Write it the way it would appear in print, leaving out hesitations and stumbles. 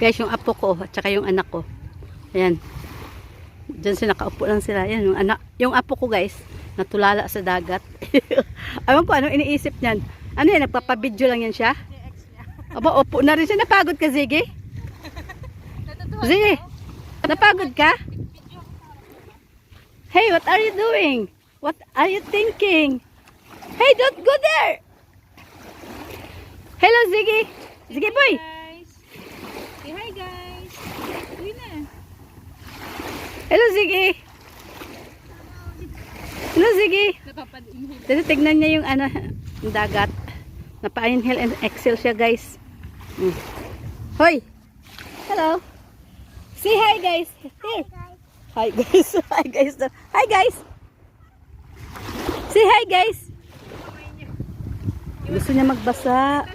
Guys, yung apo ko at saka yung anak ko. Ayan. Diyan sila, nakaupo lang sila. Ayan, yung apo ko guys, natulala sa dagat. Alam ko, anong iniisip niyan? Ano yan, nagpapabidyo lang yan siya? Aba, opo na rin siya. Napagod ka, Ziggy? Ziggy, napagod ka? Hey, what are you doing? What are you thinking? Hey, don't go there! Hello, Ziggy! Ziggy boy! Say hi guys! Uwi na. Hello, Ziggy! Hello, Ziggy! Napapad-inhale. Dito, tignan niya yung ano, yung dagat. Napa-inhale and exhale siya, guys. Hoy! Hello! Say hi, guys! Here! Hi, guys! Hi, guys! Hi, guys! Say hi, guys! Gusto niya magbasa.